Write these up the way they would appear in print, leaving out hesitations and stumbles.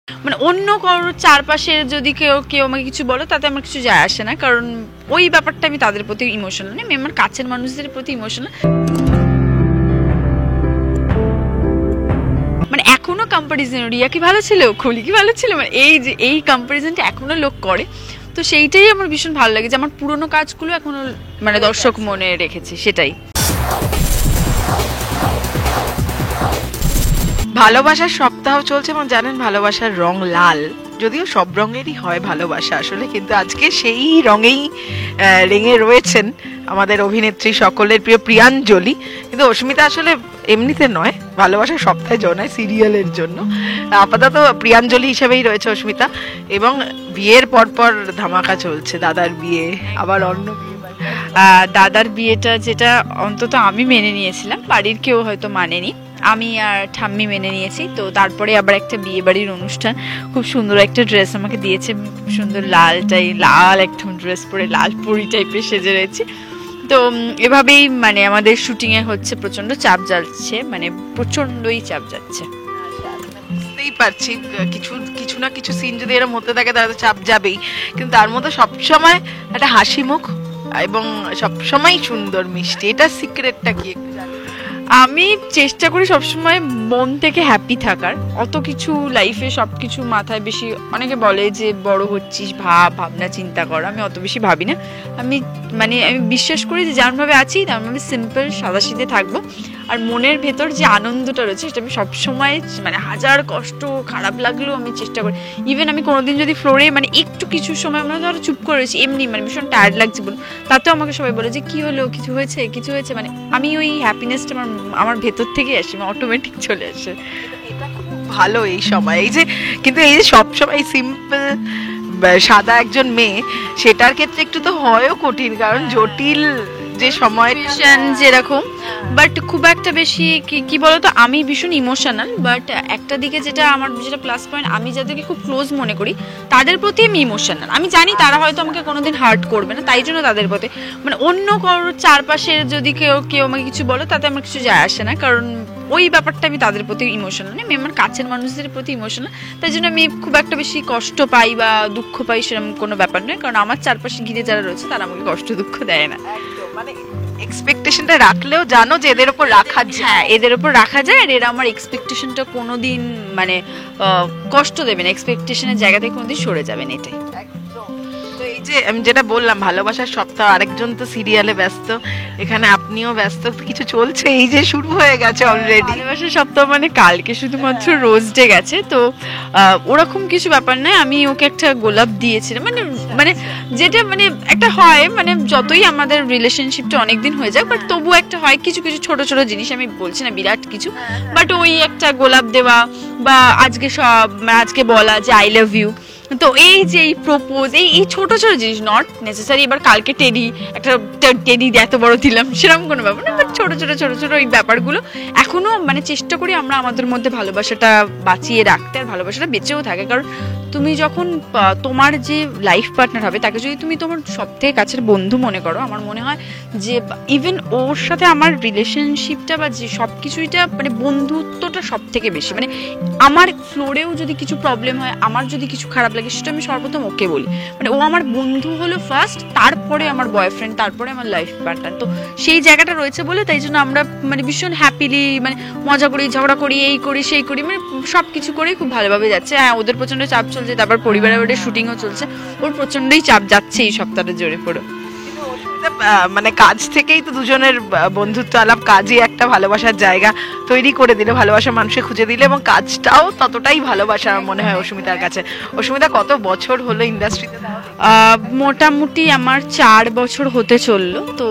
মানে অন্য কারোর চারপাশের যদি কেউ কেউ আমাকে কিছু বলো তাতে আমার কিছু যায় আসে না, কারণ ওই ব্যাপারটা আমি তাদের প্রতি ইমোশনাল না, আমি আমার কাছের মানুষদের প্রতি ইমোশনাল। মানে এখনো কম্পারিজন, রিয়া কি ভালো ছিল, খুলি কি ভালো ছিল, মানে এই যে এই কম্পারিজনটা এখনো লোক করে, তো সেইটাই আমার ভীষণ ভালো লাগে যে আমার পুরোনো কাজগুলো এখনো মানে দর্শক মনে রেখেছে, সেটাই। ভালোবাসার সপ্তাহ চলছে এবং জানেন ভালোবাসার রং লাল, যদিও সব রঙেরই হয় ভালোবাসা আসলে, কিন্তু আজকে সেই রঙেই রেঙে রয়েছেন আমাদের অভিনেত্রী সকলের প্রিয় প্রিয়াঞ্জলি। কিন্তু অস্মিতা আসলে এমনিতে নয়, ভালোবাসার সপ্তাহে জনায় সিরিয়ালের জন্য। আপাতত প্রিয়াঞ্জলি হিসেবেই রয়েছে অস্মিতা, এবং বিয়ের পরপর ধামাকা চলছে, দাদার বিয়ে, আবার অন্য দাদার বিয়েটা যেটা অন্তত আমি মেনে নিয়েছিলাম, বাড়ির কেউ হয়তো মানেনি, আমি আর ঠাম্মি মেনে নিয়েছি। তো তারপরে আবার একটা বিয়ে বাড়ির অনুষ্ঠান, খুব সুন্দর একটা ড্রেস আমাকে দিয়েছে, খুব সুন্দর লাল একদম ড্রেস পরে লাল পরি টাইপের সেজে রয়েছে। তো এভাবেই মানে আমাদের শুটিং এ হচ্ছে, প্রচন্ড চাপ যাচ্ছে, মানে প্রচন্ডই চাপ যাচ্ছে। বুঝতেই পারছি কিছু কিছু না কিছু সিন যদি এরকম হতে থাকে তাহলে চাপ যাবেই, কিন্তু তার মধ্যে সবসময় একটা হাসি মুখ এবং সবসময় সুন্দর মিষ্টি, এটা সিক্রেটটা কি একটু জানি? আমি চেষ্টা করি সবসময় মন থেকে হ্যাপি থাকার, অত কিছু লাইফে সবকিছু মাথায় বেশি, অনেকে বলে যে বড় হচ্ছিস ভাবনা চিন্তা কর, আমি অত বেশি ভাবি না। আমি বিশ্বাস করি যে যেমনভাবে আছি তেমনভাবে সিম্পল সাদাসিধে থাকবো, আর মনের ভেতর যে আনন্দটা রয়েছে সেটা আমি সবসময় মানে হাজার কষ্ট খারাপ লাগলেও আমি চেষ্টা করি। ইভেন আমি কোনোদিন যদি ফ্লোরে মানে একটু কিছু সময় আমরা ধরো চুপ করে রয়েছি, এমনি মানে ভীষণ টায়ার্ড লাগছে বলুন, তাতেও আমাকে সবাই বলে যে কি হলো, কিছু হয়েছে, মানে আমি ওই হ্যাপিনেসটা আমার ভেতর থেকে আসে, অটোমেটিক চলে আসে। এটা খুব ভালো এই সময়, এই যে কিন্তু এই যে সবসময় সিম্পল সাদা একজন মেয়ে, সেটার ক্ষেত্রে একটু তো হয়ও কঠিন, কারণ জটিল যে সময় যেরকম, বাট খুব একটা বেশি কি বলতো, আমি ভীষণ ইমোশনাল, বাট একটা দিকে যেটা আমার যেটা প্লাস পয়েন্ট, আমি যাদেরকে খুব ক্লোজ মনে করি তাদের প্রতি আমি ইমোশনাল। আমি জানি তারা হয়তো আমাকে কোনোদিন হার্ট করবে না, তাই জন্য তাদের প্রতি মানে অন্য কারোর চারপাশের যদি কেউ আমাকে কিছু বলো তাতে আমার কিছু যায় আসে না, কারণ ওই ব্যাপারটা আমি তাদের প্রতি ইমোশনাল না, আমি আমার কাছের মানুষদের প্রতি ইমোশনাল। তাই জন্য আমি খুব একটা বেশি কষ্ট পাই বা দুঃখ পাই সেরকম কোনো ব্যাপার নয়, কারণ আমার চারপাশে ঘিরে যারা রয়েছে তারা আমাকে কষ্ট দুঃখ দেয় না। মানে এক্সপেকটেশনটা রাখলেও জানো যে এদের উপর রাখা যায়, হ্যাঁ এদের উপর রাখা যায়, আর এরা আমার এক্সপেকটেশনটা কোনোদিন মানে কষ্ট দেবে না, এক্সপেকটেশনের জায়গা থেকে কোনোদিন সরে যাবে না, এটাই। তো এই যে আমি যেটা বললাম ভালোবাসার সপ্তাহ, আরেকজন তো সিরিয়ালে ব্যস্ত, এখানে আপনিও ব্যস্ত, কিছু চলছে, এই যে শুরু হয়ে গেছে অলরেডি ভালোবাসার সপ্তাহ, মানে কালকে শুধুমাত্র রোজ ডে গেছে, তো ওরকম কিছু ব্যাপার নয়, আমি ওকে একটা গোলাপ দিয়েছিলাম, মানে যেটা মানে একটা হয়, মানে যতই আমাদের রিলেশনশিপটা অনেকদিন হয়ে যায়, বাট তবু একটা হয় কিছু কিছু ছোট ছোট জিনিস, আমি বলছি না বিরাট কিছু, বাট ওই একটা গোলাপ দেওয়া বা আজকে বলা যে আই লাভ ইউ, তো এই যে এই প্রপোজ, এই ছোট ছোট জিনিস, নট নেসেসারি এবার কালকে একটা টেডি এত বড় দিলাম সেরকম কোনো ব্যাপার না, বাট ছোট ছোট এই ব্যাপারগুলো এখনো মানে চেষ্টা করি আমরা আমাদের মধ্যে ভালোবাসাটা বাঁচিয়ে রাখতে, আর ভালোবাসাটা বেঁচেও থাকে। কারণ তুমি যখন তোমার যে লাইফ পার্টনার হবে তাকে যদি তুমি তোমার সব থেকে কাছের বন্ধু মনে করো, আমার মনে হয় যে ইভেন ওর সাথে আমার রিলেশনশিপটা বা যে সব কিছুইটা মানে বন্ধুত্বটা সব থেকে বেশি, মানে আমার ফ্লোরেও যদি কিছু প্রবলেম হয়, আমার যদি কিছু খারাপ লাগে, সেটা আমি সর্বপ্রথম ওকে বলি, মানে ও আমার বন্ধু হলো ফার্স্ট, তারপরে আমার বয়ফ্রেন্ড, তারপরে আমার লাইফ পার্টনার। তো সেই জায়গাটা রয়েছে বলে তাই জন্য আমরা মানে ভীষণ হ্যাপিলি মানে মজা করি, ঝগড়া করি, এই করি সেই করি, মানে সব কিছু করেই খুব ভালোভাবে যাচ্ছে। হ্যাঁ ওদের প্রচন্ড চাপ চলছে, তারপর পরিবারের ওদের শুটিংও চলছে, ওর প্রচন্ডই চাপ যাচ্ছে এই সপ্তাহটা জোরে পড়ে। মানে কাজ থেকেই তো দুজনের বন্ধুত্ব আলাপ, কাজই একটা ভালোবাসার জায়গা তৈরি করে দিলে, ভালোবাসার মানুষকে খুঁজে দিলে, এবং কাজটাও ততটাই ভালোবাসা মনে হয় অস্মিতার কাছে। অস্মিতা কত বছর হলো ইন্ডাস্ট্রিতে? মোটামুটি আমার 4 বছর হতে চললো। তো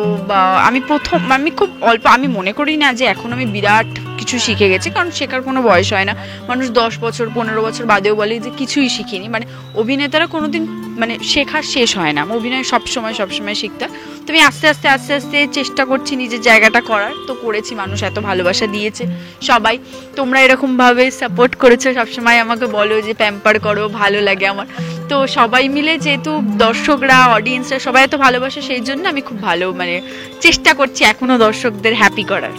আমি খুব অল্প, আমি মনে করি না যে এখন আমি বিরাট কিছু শিখে গেছি, কারণ শেখার কোনো বয়স হয় না। মানুষ 10 বছর 15 বছর বাদেও বলে যে কিছুই শিখিনি, মানে অভিনেতারা কোনোদিন মানে শেখার শেষ হয় না, অভিনয় সবসময় শিখতে। তো আমি আস্তে আস্তে চেষ্টা করছি নিজের জায়গাটা করার, তো করেছি, মানুষ এত ভালোবাসা দিয়েছে সবাই, তোমরা এরকম ভাবে সাপোর্ট করেছো, সবসময় আমাকে বলো যে প্যাম্পার করো, ভালো লাগে আমার। তো সবাই মিলে যেহেতু দর্শকরা অডিয়েন্সরা সবাই এত ভালোবাসে, সেই জন্য আমি খুব ভালো মানে চেষ্টা করছি এখনো দর্শকদের হ্যাপি করার।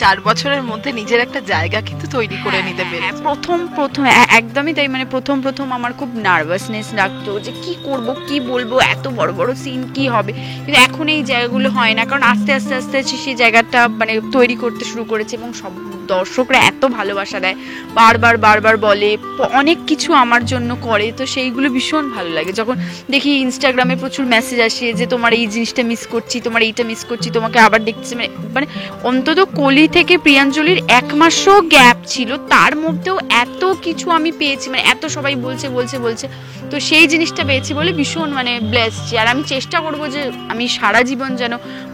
চার বছরের মধ্যে নিজের একটা জায়গা কিন্তু তৈরি করে নিতে পেরেছে। প্রথম একদমই তাই, মানে প্রথম আমার খুব নার্ভাসনেস লাগতো যে কি করব কি বলবো, এত বড় বড় সিন কি হবে, কিন্তু এখন এই জায়গাগুলো হয় না, কারণ আস্তে আস্তে আস্তে সেই জায়গাটা মানে তৈরি করতে শুরু করেছে এবং সব দর্শকরা এত ভালোবাসা দেয়, বারবার বলে, অনেক কিছু আমার জন্য করে, তো সেইগুলো ভীষণ ভালো লাগে। যখন দেখি ইনস্টাগ্রামে প্রচুর মেসেজ আসে যে তোমার এই জিনিসটা মিস করছি, তোমার এইটা মিস করছি, তোমাকে আবার দেখছি, মানে অন্তত কলি থেকে প্রিয়াঞ্জলির 1 মাসও গ্যাপ ছিল, তার মধ্যেও এত কিছু আমি পেয়েছি, মানে এত সবাই বলছে, তো সেই জিনিসটা পেয়েছি বলে ভীষণ মানে ব্লেসড। আর আমি চেষ্টা করবো যে আমি সারা জীবন যেন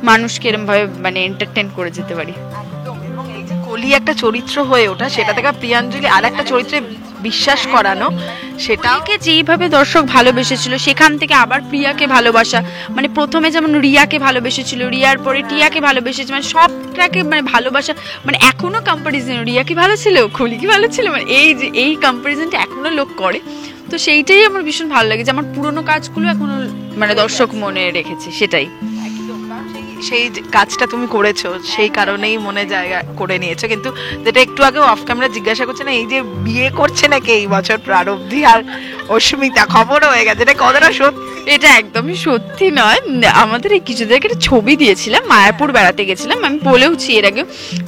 মানুষকে এরকম ভাবে মানে এন্টারটেইন করে যেতে পারি। কলি একটা চরিত্র হয়ে ওঠা, সেটা থেকে প্রিয়াঞ্জলি আর একটা চরিত্রে বিশ্বাস করানো, সেটাকে যেইভাবে দর্শক ভালোবেসেছিল সেখান থেকে আবার প্রিয়াকে ভালোবাসা, মানে প্রথমে যেমন রিয়াকে ভালোবেসেছিল, রিয়ার পরে টিয়াকে ভালোবেসেছে, মানে সবটাকে মানে ভালোবাসা, মানে এখনো কম্পারিজন, রিয়া কি ভালো ছিল, কলি কি ভালো ছিল, মানে এই কম্পারিজনটা এখনো লোক করে, তো সেইটাই আমার ভীষণ ভালো লাগে যে আমার পুরোনো কাজগুলো এখনো মানে দর্শক মনে রেখেছে, সেটাই। সেই কাজটা তুমি করেছো, সেই কারণেই মনে জায়গা করে নিয়েছো। কিন্তু যেটা একটু আগে অফ ক্যামেরা জিজ্ঞাসা করছে না, এই যে বিয়ে করছে নাকি এই বছর প্রারব্ধি আর অস্মিতা, খবর হয়ে গেছে, এটা কতটা সত্যি? এটা একদমই সত্যি নয়। আমাদের এই কিছুদিন আগে একটা ছবি দিয়েছিলাম, মায়াপুর বেড়াতে গেছিলাম, আমি বলেওছি এর আগে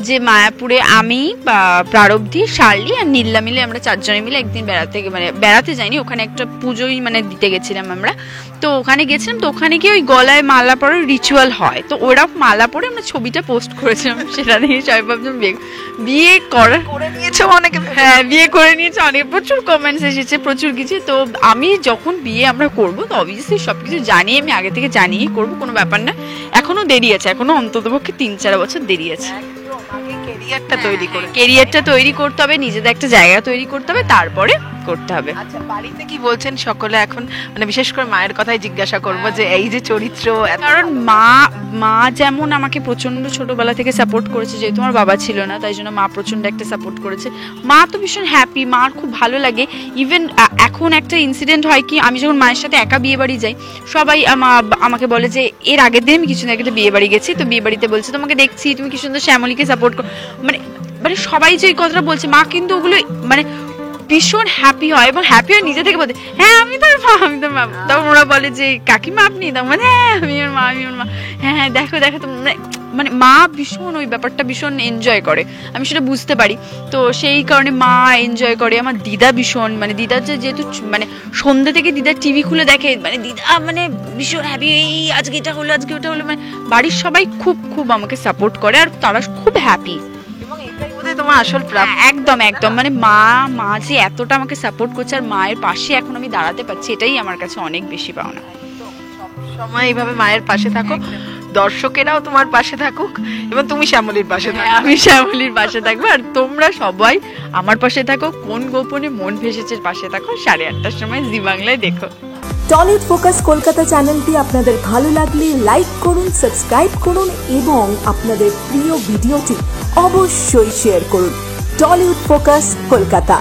যে মায়াপুরে আমি বা প্রারব্ধি, শার্লি আর নীল্লা মিলে আমরা 4 জনে মিলে একদিন বেড়াতে যাইনি, ওখানে একটা পুজোই মানে দিতে গেছিলাম আমরা, তো ওখানে গেছিলাম, তো ওখানে গিয়ে ওই গলায় মালা পরার রিচুয়াল হয়, তো ওরা মালা পরে আমরা ছবিটা পোস্ট করেছিলাম, সেটা দেখে সবাই ভাবছিলাম বিয়ে করে নিয়েছো অনেকে। হ্যাঁ, বিয়ে করে নিয়েছে, অনেক প্রচুর কমেন্টস এসেছে, প্রচুর কিছু। তো আমি যখন বিয়ে আমরা করবো তো অবভিয়াসলি সবকিছু জানিয়ে, আমি আগে থেকে জানিয়েই করবো, কোনো ব্যাপার না, এখনো দেরি আছে, এখনো অন্ততপক্ষে 3-4 বছর দেরি আছে। কেরিয়ারটা তৈরি করতে হবে, নিজেদের একটা জায়গা তৈরি করতে হবে, তারপরে করতে হবে। আচ্ছা, বাড়িতে কি বলছেন সকলে এখন, মানে বিশেষ করে মায়ের কথাই জিজ্ঞাসা করবো, যে এই যে চরিত্র, কারণ মা যেমন আমাকে প্রচন্ড ছোটবেলা থেকে সাপোর্ট করেছে, যেহেতু আমার বাবা ছিল না, তাই জন্য মা প্রচন্ড একটা সাপোর্ট করেছে, মা তো ভীষণ হ্যাপি, মার খুব ভালো লাগে। ইভেন এখন একটা ইনসিডেন্ট হয় কি, আমি যখন মায়ের সাথে একা বিয়ে বাড়ি যাই, সবাই আমাকে বলে যে এর আগের দিন আমি কিছু না একটা বিয়ে বাড়ি গেছি, তো বিয়ে বাড়িতে বলছে তোমাকে দেখছি তুমি কি সুন্দর শ্যামলীকে সাপোর্ট করো, মানে সবাই যে এই কথাটা বলছে, মা কিন্তু ওগুলো মানে ভীষণ হ্যাপি হয়, এবং হ্যাপি হয় নিজে থেকে বলতে, হ্যাঁ আমি তোর মা, তখন ওরা বলে যে কাকিমা আপনি, তখন হ্যাঁ আমি ওর মা, হ্যাঁ দেখো তো, মানে মা ভীষণ ওই ব্যাপারটা ভীষণ এনজয় করে, আমি সেটা বুঝতে পারি, তো সেই কারণে মা এনজয় করে। আমার দিদা ভীষণ, মানে দিদা যেহেতু মানে সন্ধ্যা থেকে দিদা টিভি খুলে দেখে, মানে দিদা মানে ভীষণ হ্যাপি, এই আজকে এটা হলো আজকে ওটা হলো, মানে বাড়ির সবাই খুব আমাকে সাপোর্ট করে, আর তারা খুব হ্যাপি। তোমার আসল একদম মানে মা যে এতটা আমাকে সাপোর্ট করছে, আর মায়ের পাশে এখন আমি দাঁড়াতে পারছি, এটাই আমার কাছে অনেক বেশি পাওনা। সময় এইভাবে মায়ের পাশে থাকো, দর্শকেরাও তোমার পাশে থাকুক, এবং তুমি শ্যামলীর পাশে থাকো। আমি শ্যামলীর পাশে থাকবো, আর তোমরা সবাই আমার পাশে থাকো, কোন গোপনে মন ভেসেছে পাশে থাকো, 8:30টার সময় জি বাংলায় দেখো। টলিউড ফোকাস কলকাতা চ্যানেলটি আপনাদের ভালো লাগলে লাইক করুন, সাবস্ক্রাইব করুন এবং আপনাদের প্রিয় ভিডিওটি অবশ্যই শেয়ার করুন। Tollywood focus Kolkata.